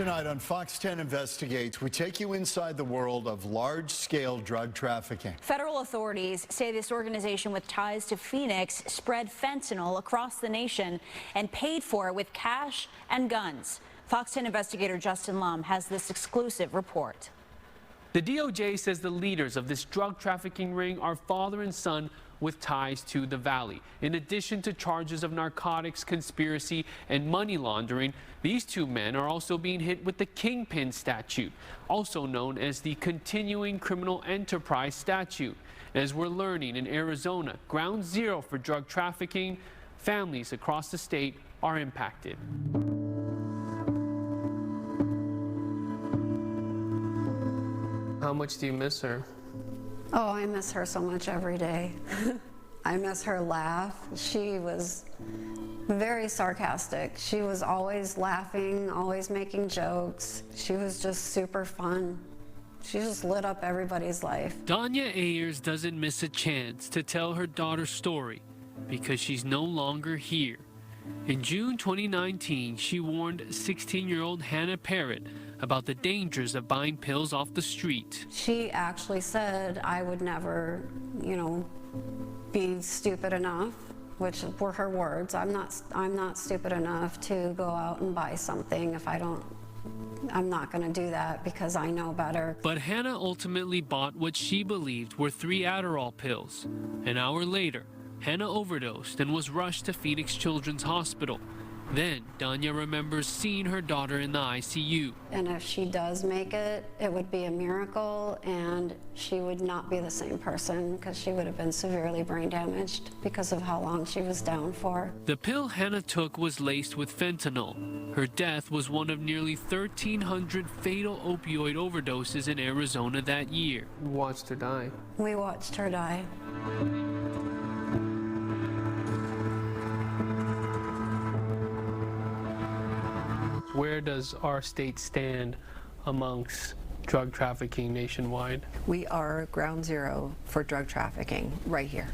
Tonight on Fox 10 Investigates, we take you inside the world of large-scale drug trafficking. Federal authorities say this organization with ties to Phoenix spread fentanyl across the nation and paid for it with cash and guns. Fox 10 investigator Justin Lum has this exclusive report. The DOJ says the leaders of this drug trafficking ring are father and son with ties to the Valley. In addition to charges of narcotics, conspiracy, and money laundering, these two men are also being hit with the Kingpin statute, also known as the Continuing Criminal Enterprise Statute. As we're learning, in Arizona, ground zero for drug trafficking, families across the state are impacted. How much do you miss her? Oh, I miss her so much every day. I miss her laugh. She was very sarcastic. She was always laughing, always making jokes. She was just super fun. She just lit up everybody's life. Danya Ayers doesn't miss a chance to tell her daughter's story because she's no longer here. In June 2019, she warned 16-year-old Hannah Parrott about the dangers of buying pills off the street. She actually said I would never, be stupid enough, which were her words. I'm not stupid enough to go out and buy something if I'm not going to do that because I know better. But Hannah ultimately bought what she believed were 3 Adderall pills. An hour later, Hannah overdosed and was rushed to Phoenix Children's Hospital. Then, Danya remembers seeing her daughter in the ICU. And if she does make it, it would be a miracle, and she would not be the same person because she would have been severely brain damaged because of how long she was down for. The pill Hannah took was laced with fentanyl. Her death was one of nearly 1,300 fatal opioid overdoses in Arizona that year. You watched her die. We watched her die. Where does our state stand amongst drug trafficking nationwide? We are ground zero for drug trafficking right here.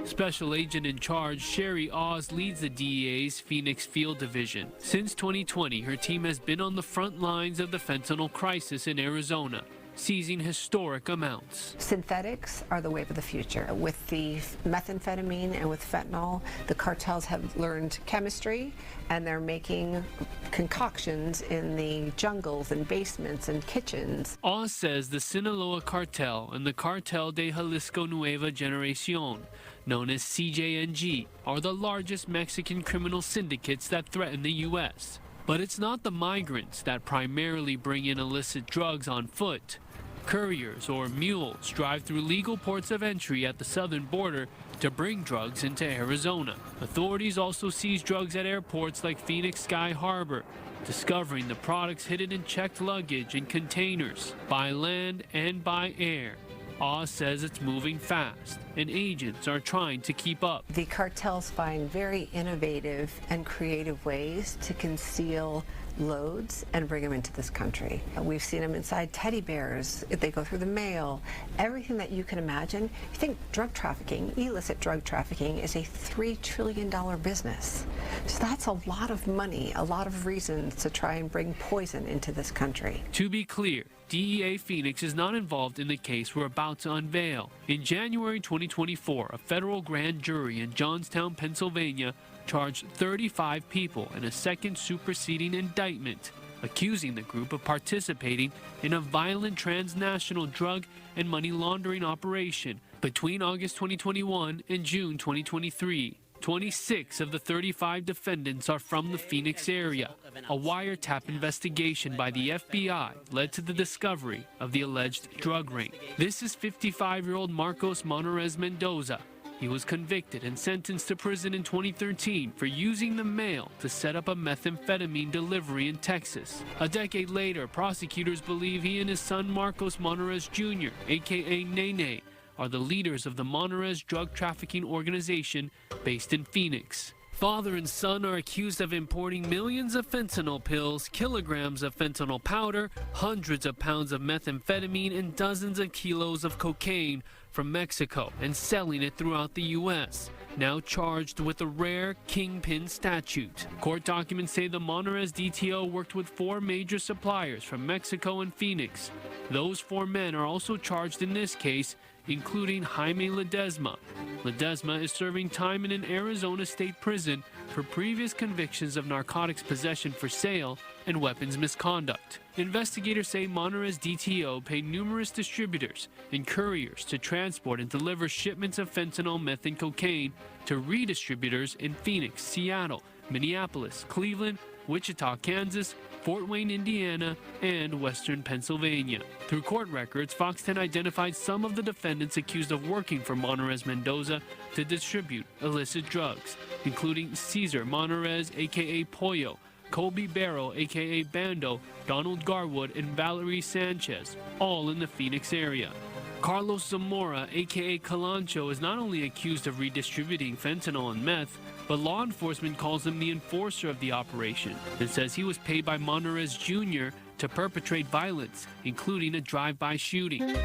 Special Agent in Charge Sherry Oz leads the DEA's Phoenix Field Division. Since 2020, her team has been on the front lines of the fentanyl crisis in Arizona, seizing historic amounts. Synthetics are the wave of the future. With the methamphetamine and with fentanyl, the cartels have learned chemistry and they're making concoctions in the jungles and basements and kitchens. Oz says the Sinaloa cartel and the Cartel de Jalisco Nueva Generacion, known as CJNG, are the largest Mexican criminal syndicates that threaten the U.S. But it's not the migrants that primarily bring in illicit drugs on foot. Couriers or mules drive through legal ports of entry at the southern border to bring drugs into Arizona. Authorities also seize drugs at airports like Phoenix Sky Harbor, discovering the products hidden in checked luggage and containers, by land and by air. Oz says it's moving fast, and agents are trying to keep up. The cartels find very innovative and creative ways to conceal loads and bring them into this country. We've seen them inside teddy bears, if they go through the mail, everything that you can imagine. You think drug trafficking, illicit drug trafficking, is a $3 trillion business. So that's a lot of money, a lot of reasons to try and bring poison into this country. To be clear, DEA Phoenix is not involved in the case we're about to unveil. In January 2024, a federal grand jury in Johnstown, Pennsylvania, charged 35 people in a second superseding indictment, accusing the group of participating in a violent transnational drug and money laundering operation between August 2021 and June 2023. 26 of the 35 defendants are from the Phoenix area. A wiretap investigation by the FBI led to the discovery of the alleged drug ring. This is 55-year-old Marcos Monarez Mendoza. He was convicted and sentenced to prison in 2013 for using the mail to set up a methamphetamine delivery in Texas. A decade later, prosecutors believe he and his son Marcos Monarez Jr., aka Nene, are the leaders of the Monarez drug trafficking organization based in Phoenix. Father and son are accused of importing millions of fentanyl pills, kilograms of fentanyl powder, hundreds of pounds of methamphetamine, and dozens of kilos of cocaine from Mexico and selling it throughout the U.S. now charged with the rare Kingpin statute. Court documents say the Monterrez DTO worked with 4 major suppliers from Mexico and Phoenix. Those 4 men are also charged in this case, including Jaime Ledesma. Ledesma is serving time in an Arizona state prison for previous convictions of narcotics possession for sale and weapons misconduct. Investigators say Monterrez DTO paid numerous distributors and couriers to transport and deliver shipments of fentanyl, meth, and cocaine to redistributors in Phoenix, Seattle, Minneapolis, Cleveland, Wichita, Kansas, Fort Wayne, Indiana, and Western Pennsylvania. Through court records, Fox 10 identified some of the defendants accused of working for Monterrez Mendoza to distribute illicit drugs, including Cesar Monterrez, aka Pollo, Colby Barrow, aka Bando, Donald Garwood, and Valerie Sanchez, all in the Phoenix area. Carlos Zamora, aka Calancho, is not only accused of redistributing fentanyl and meth, but law enforcement calls him the enforcer of the operation and says he was paid by Monterrez Jr. to perpetrate violence, including a drive-by shooting.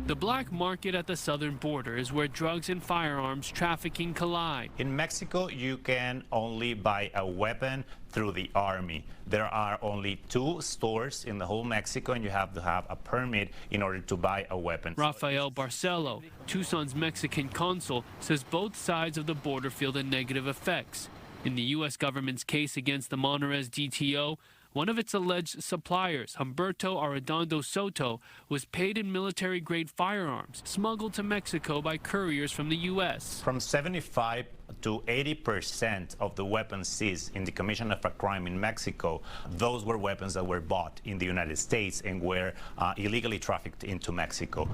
The black market at the southern border is where drugs and firearms trafficking collide. In Mexico, you can only buy a weapon through the army. There are only 2 stores in the whole Mexico, and you have to have a permit in order to buy a weapon. Rafael Barcelo, Tucson's Mexican consul, says both sides of the border feel the negative effects. In the U.S. government's case against the Monterrez DTO, one of its alleged suppliers, Humberto Arredondo Soto, was paid in military-grade firearms smuggled to Mexico by couriers from the U.S. From 75 to 80% of the weapons seized in the commission of a crime in Mexico, those were weapons that were bought in the United States and were illegally trafficked into Mexico.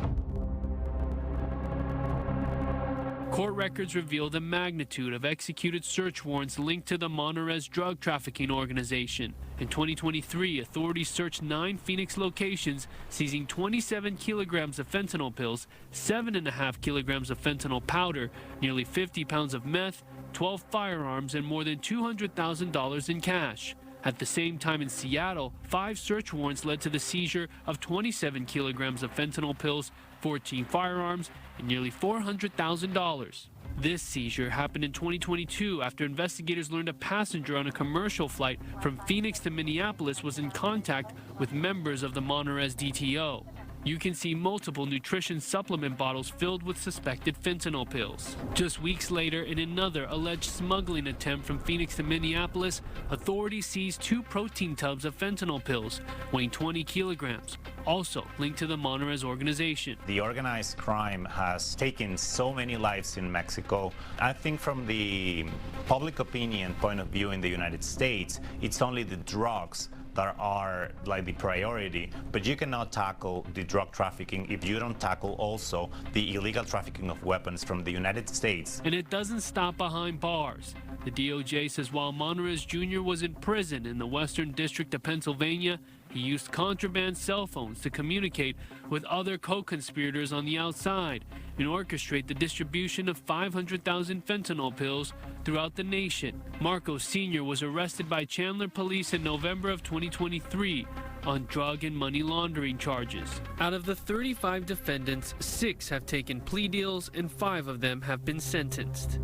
Court records reveal the magnitude of executed search warrants linked to the Monterrez drug trafficking organization. In 2023, authorities searched 9 Phoenix locations, seizing 27 kilograms of fentanyl pills, 7.5 kilograms of fentanyl powder, nearly 50 pounds of meth, 12 firearms, and more than $200,000 in cash. At the same time in Seattle, 5 search warrants led to the seizure of 27 kilograms of fentanyl pills, 14 firearms, and nearly $400,000. This seizure happened in 2022 after investigators learned a passenger on a commercial flight from Phoenix to Minneapolis was in contact with members of the Monterrez DTO. You can see multiple nutrition supplement bottles filled with suspected fentanyl pills. Just weeks later, in another alleged smuggling attempt from Phoenix to Minneapolis, authorities seized 2 protein tubs of fentanyl pills weighing 20 kilograms, also linked to the Monterrez organization. The organized crime has taken so many lives in Mexico. I think from the public opinion point of view in the United States, it's only the drugs that are like the priority, but you cannot tackle the drug trafficking if you don't tackle also the illegal trafficking of weapons from the United States. And it doesn't stop behind bars. The DOJ says while Monterrez Jr. was in prison in the Western District of Pennsylvania, he used contraband cell phones to communicate with other co-conspirators on the outside and orchestrate the distribution of 500,000 fentanyl pills throughout the nation. Marcos Sr. was arrested by Chandler police in November of 2023 on drug and money laundering charges. Out of the 35 defendants, 6 have taken plea deals and 5 of them have been sentenced.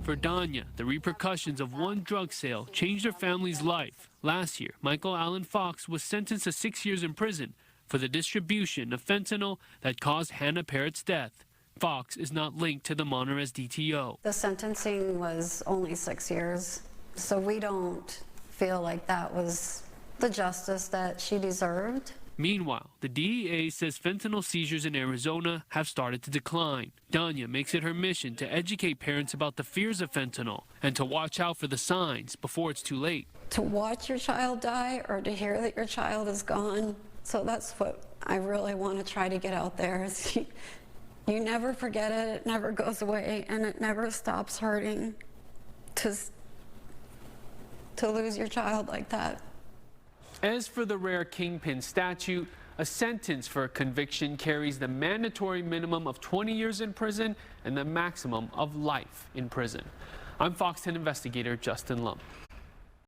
For Danya, the repercussions of one drug sale changed her family's life. Last year, Michael Allen Fox was sentenced to 6 years in prison for the distribution of fentanyl that caused Hannah Parrott's death. Fox is not linked to the Monterrez DTO. The sentencing was only 6 years, so we don't feel like that was the justice that she deserved. Meanwhile, the DEA says fentanyl seizures in Arizona have started to decline. Danya makes it her mission to educate parents about the fears of fentanyl and to watch out for the signs before it's too late. To watch your child die or to hear that your child is gone. So that's what I really want to try to get out there. Is you never forget it, it never goes away, and it never stops hurting to lose your child like that. As for the rare Kingpin statute, a sentence for a conviction carries the mandatory minimum of 20 years in prison and the maximum of life in prison. I'm Fox 10 investigator Justin Lum.